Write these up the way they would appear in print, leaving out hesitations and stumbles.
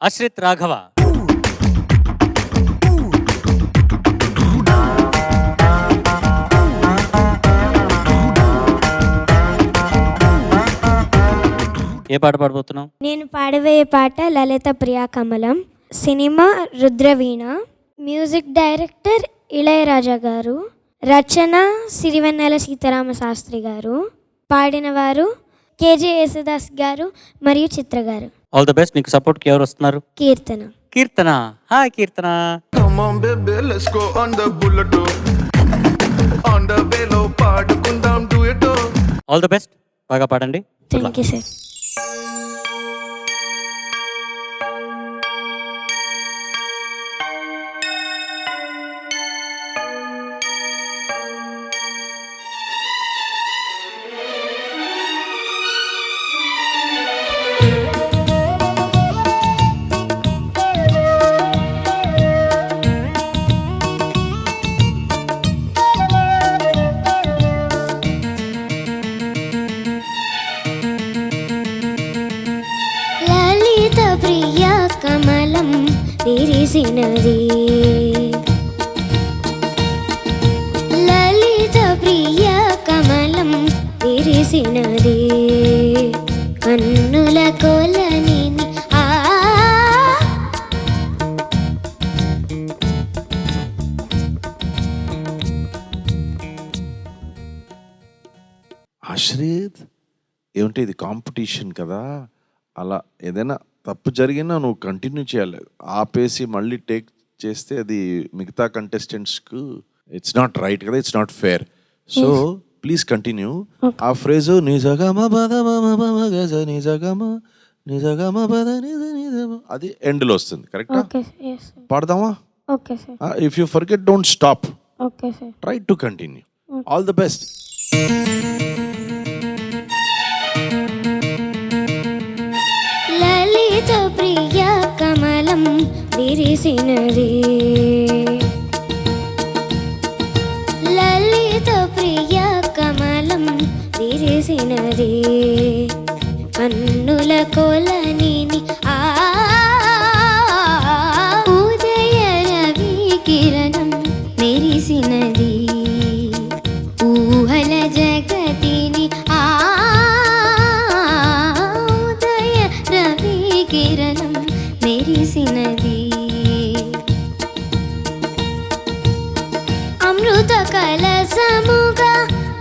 అశ్రిత్ రాఘవ. ఏ పాట పాడబోతున్నావు? నేను పాడబోయే పాట లలిత ప్రియా కమలం, cinema Rudraveena, music director Ilaiyaraaja గారు, రచన సిరివెన్నెల సీతారామ శాస్త్రి గారు, పాడిన వారు కేజే యేసుదాస్ గారు మరియు చిత్ర గారు. All the best. నీకు సపోర్ట్కి ఎవరు వస్తున్నారు? Keerthana. Keerthana. Hi Keerthana. Come on baby, let's go on the bullet. On the way లో పాడుకుందాం duet. All the best. బాగా పాడండి. Thank you sir. విరిసినది లలిత ప్రియ కమలం విరిసినది కన్నుల కొలని ఆశ్రిత్, ఏమంటే ఇది కాంపిటీషన్ కదా, అలా ఏదైనా తప్పు జరిగినా నువ్వు కంటిన్యూ చేయాలి. ఆపేసి మళ్ళీ టేక్ చేస్తే అది మిగతా కంటెస్టెంట్స్కు ఇట్స్ నాట్ రైట్ కదా, it's not fair. So please continue. ఆ ఫ్రేజు నిజగమ పద గజ నిజగమ నిజగమ పద నిజ నిజమ అది ఎండ్లో వస్తుంది. కరెక్టా? పాడదామా? If you forget don't stop, try to continue. All the best. ప్రియ కమలం విరిసినది లలిత ప్రియ కమలం విరిసినది కన్నుల కొలని ఉదయ రవి కిరణం మెరిసినది ఊహల జగతిని కిరణం మెరిసినది అమృత కలసముగా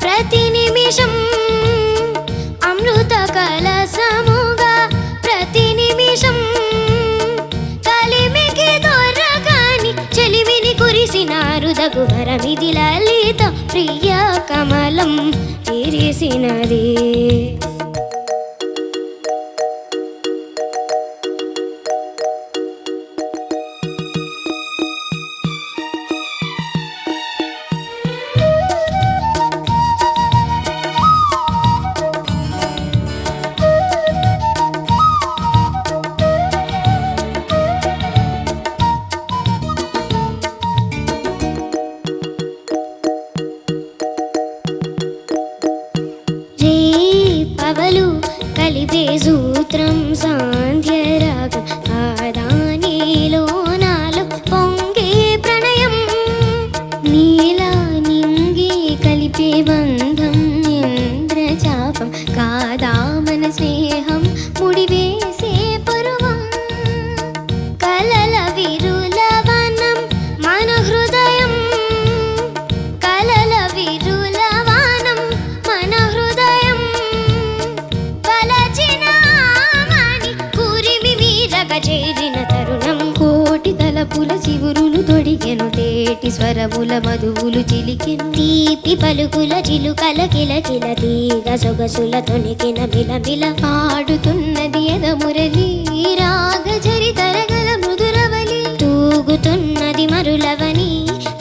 ప్రతి నిమిషం అమృత కలసముగా ప్రతి నిమిషం కలిమికి దొరగాని చెలిమిని కురిసినారు దగువరమిది లలిత ప్రియ కమలం విరిసినది. పవలు కలిపే సూత్రం సాంధ్యరాగం ఆదానిలో నాలో పొంగే ప్రణయం నీలా నింగి కలిపే బంధం ఇంద్రచాపం కాదా మన స్నేహం ముడివేసే పరువం కలల విరుల వనం మన హృదయం కలల విరుల వనం మన హృదయం చేరిన తరుణం కోటి తలపుల చివురులు తొడిగెను తేటి స్వరముల మధువులు చిలికెను తీపి పలుకుల చిలుకల కిల కిల తీగ సొగసుల తొణికిన మిలమిల పాడుతున్నది ఎదమురలి రాగ చరి తరగల మృదురవలి తూగుతున్నది మరులవని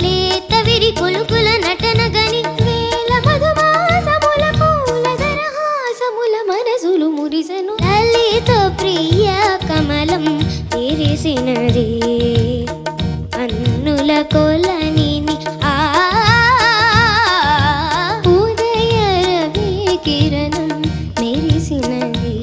లేత విరి కొలుకుల నటన గని వేల మధుమాసముల పూల దరహాసముల మనసులు మురిసెను లలిత ప్రియ కమలం విరిసినది కన్నుల కొలని ఉదయ రవి కిరణం మెరిసినది.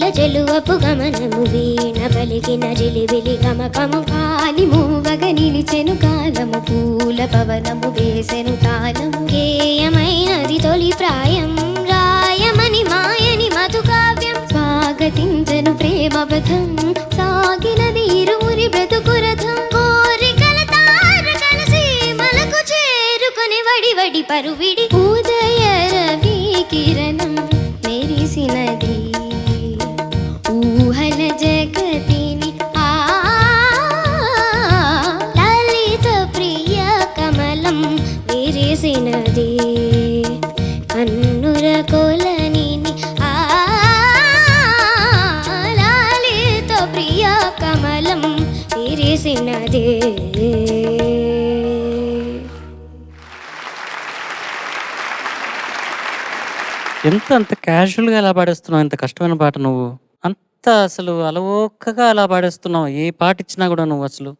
జిలజిల జలువపు గమనము వీణ పలికిన జిలిబిలి గమకము కాలి మూవగ నిలిచెను కాలము పూల పవనము వేసెను తాళము గేయమైనది తొలి ప్రాయం రాయమని మాయని మధు కావ్యం స్వాగతించెను ప్రేమ పథం సాగినది ఇరువురి బ్రతుకురథం కోరికల తారకల సీమలకు చేరుకొని వడి వడి పరువిడి ఉదయ రవి కిరణం మెరిసినది ఊహల జగతిని లలిత ప్రియ కమలం విరిసినది కన్నుర కొలని లలిత ప్రియ కమలం విరిసినది. అంత క్యాజువల్గా ఎలా పాడేస్తున్నావు ఇంత కష్టమైన పాట నువ్వు? అంత అసలు అలవోకగా అలా పాడేస్తున్నావు. ఏ పాట ఇచ్చినా కూడా నువ్వు అసలు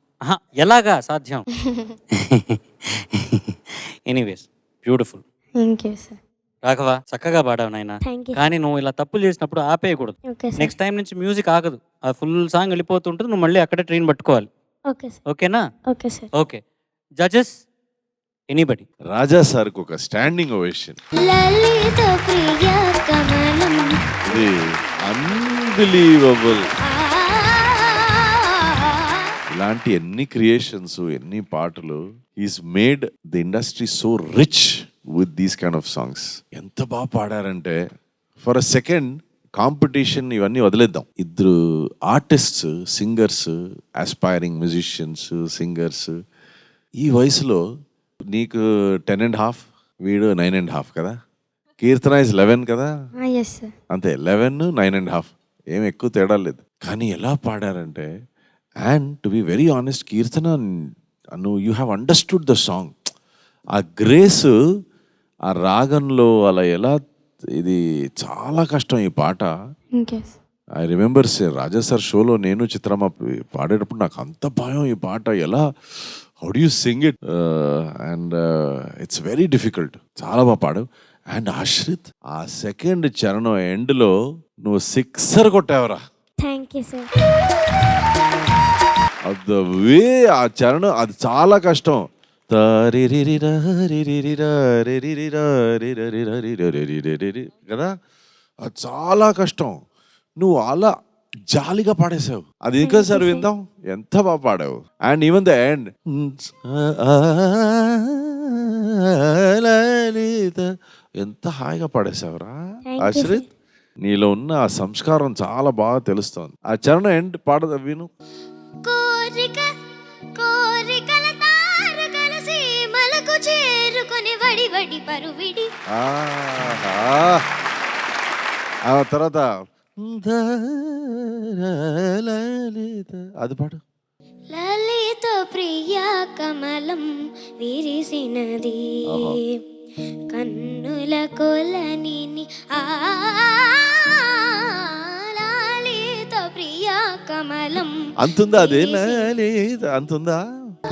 ఎలాగా సాధ్యం? Anyways beautiful. Thank you sir. Raghava చక్కగా పాడావు నాయన. Thank you. కానీ నువ్వు ఇలా తప్పులు చేసినప్పుడు ఆపేయకూడదు. Okay sir. నెక్స్ట్ టైం నుంచి మ్యూజిక్ ఆగదు, ఆ ఫుల్ సాంగ్ వెళ్ళిపోతుంటుంది, నువ్వు మళ్ళీ అక్కడే ట్రైన్ పట్టుకోవాలి. Okay sir. ఓకేనా? Okay sir. Okay. Judges anybody? Raja సార్కి ఒక స్టాండింగ్ ఓవేషన్. లలిత ప్రియ కమలం ఇది అన్బిలీవబుల్. ఇలాంటి ఎన్ని క్రియేషన్స్, ఎన్ని పాటలు. Is made the industry so rich with these kind of songs. ఎంత బాగా పాడారంటే ఫర్ అ సెకండ్ కాంపిటీషన్ ఇవన్నీ వదిలేద్దాం. ఇద్దరు artists, singers, aspiring musicians, singers. ఈ వయసులో నీకు 10.5, వీడు 9.5 కదా. కీర్తన ఇస్ 11 కదా. Yes sir. అంతే, 11, 9.5, ఏం ఎక్కువ తేడా లేదు. కానీ ఎలా పాడారంటే, and to be very honest, Keerthana నువ్వు you have understood the song. ఆ గ్రేస్, ఆ రాగంలో అలా ఎలా, ఇది చాలా కష్టం ఈ పాట. ఐ రిమెంబర్ రాజా సార్ షోలో నేను చిత్రమ్మ పాడేటప్పుడు నాకు అంత భయం, ఈ పాట ఎలా, how do you sing it, and it's very difficult. చాలా బాగా పాడావు. అండ్ ఆశ్రిత్, ఆ సెకండ్ చరణం ఎండ్లో నువ్వు 6 కొట్టావురా. Thank you sir. The way ఆ చరణం, అది చాలా కష్టం. కదా, అది చాలా కష్టం. నువ్వు అలా జాలిగా పాడేసావు. అది ఇంకా సార్ విందాం, ఎంత బాగా పాడావు. అండ్ ఈవెన్ ద ఎండ్, ఎంత హాయిగా పాడేసావురా ఆశ్రిత్. నీలో ఉన్న ఆ సంస్కారం చాలా బాగా తెలుస్తోంది. ఆ చరణం ఎండ్ పాడదా విను. కోరిక కోరికల తారకల సీమలకు చేరుకొని వడి వడి పరువిడి. ఆ తర్వాత అది పాడు. లలిత ప్రియ కమలం విరిసినది కన్నుల కొలని లలిత ప్రియ కమలం. అంతుందా అదే లలిత, అంతుందా?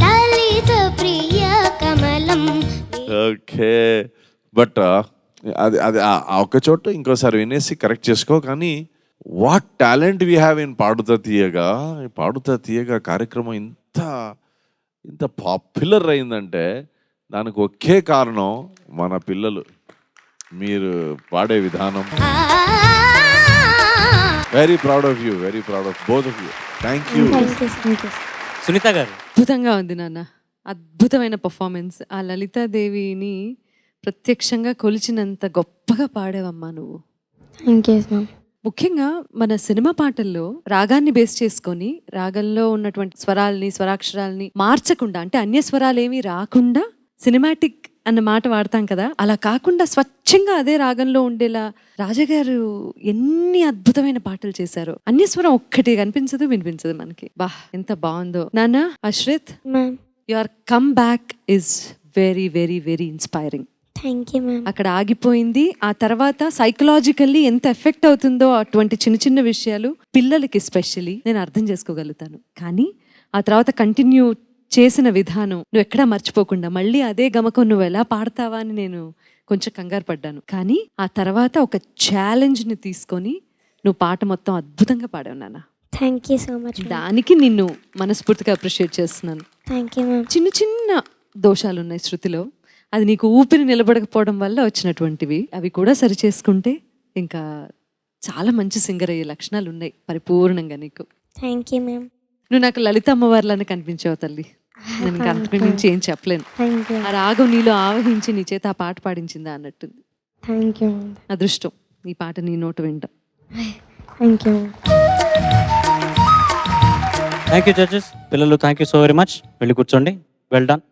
లలిత ప్రియ కమలం. ఓకే, బట్ అది అది ఆ ఒక్క చోట ఇంకోసారి వినేసి కరెక్ట్ చేసుకో. కానీ what talent we have in Padutha Theeyaga. Padutha తీయగా కార్యక్రమం ఇంత పాపులర్ అయిందంటే దానికి ఒకే కారణం మన పిల్లలు, మీరు పాడే విధానం. Very proud of you, very proud of both of you. Thank you. Sunita గారు? అద్భుతంగా ఉంది నాన్న, అద్భుతమైన పర్ఫార్మెన్స్. ఆ లలితాదేవిని ప్రత్యక్షంగా కొలిచినంత గొప్పగా పాడావమ్మా నువ్వు. Thank you ma'am. ముఖ్యంగా మన సినిమా పాటల్లో రాగాన్ని బేస్ చేసుకొని, రాగంలో ఉన్నటువంటి స్వరాల్ని, స్వరాక్షరాల్ని మార్చకుండా, అంటే అన్య స్వరాలు ఏమీ రాకుండా సినిమాటిక్ అన్న మాట వాడతాం కదా, అలా కాకుండా స్వచ్ఛంగా అదే రాగంలో ఉండేలా రాజాగారు ఎన్ని అద్భుతమైన పాటలు చేశారు. అన్యస్వరం ఒక్కటి కనిపించదు, వినిపించదు మనకి. బా, ఎంత బాగుందో నాన్న. Ashrith, your come back is very very very inspiring. Thank you ma'am. అక్కడ ఆగిపోయింది. ఆ తర్వాత సైకలాజికల్లీ ఎంత ఎఫెక్ట్ అవుతుందో అటువంటి చిన్న చిన్న విషయాలు పిల్లలకి ఎస్పెషల్లీ నేను అర్థం చేసుకోగలుగుతాను. కానీ ఆ తర్వాత కంటిన్యూ చేసిన విధానం నువ్వు ఎక్కడా మర్చిపోకుండా మళ్ళీ అదే గమకం నువ్వు ఎలా పాడతావా అని నేను కొంచెం కంగారు పడ్డాను. కానీ ఆ తర్వాత ఒక ఛాలెంజ్ని తీసుకొని నువ్వు పాట మొత్తం అద్భుతంగా పాడావు నాన్న. Thank you so much. దానికి నిన్ను మనస్ఫూర్తిగా అప్రిషియేట్ చేస్తున్నాను. Thank you ma'am. చిన్న చిన్న దోషాలు ఉన్నాయి శృతిలో, అది నీకు ఊపిరి నిలబడకపోవడం వల్ల వచ్చినటువంటివి. అవి కూడా సరి చేసుకుంటే ఇంకా చాలా మంచి సింగర్ అయ్యే లక్షణాలు ఉన్నాయి పరిపూర్ణంగా నీకు. Thank you ma'am. నువ్వు నాకు లలిత అమ్మవారిలానే కనిపించావు తల్లి. నేను ఇంకా అంతకు మించి ఏం చెప్పలేను. Thank you. ఆ రాగం నీలో ఆవహించి నీ చేత ఆ పాట పాడించిందా అన్నట్టుంది. Thank you ma'am. అదృష్టం ఈ పాట నీ నోట వింటాం. Thank you ma'am. Thank you judges. పిల్లలు thank you so very much. వెళ్ళి కూర్చోండి. Well done.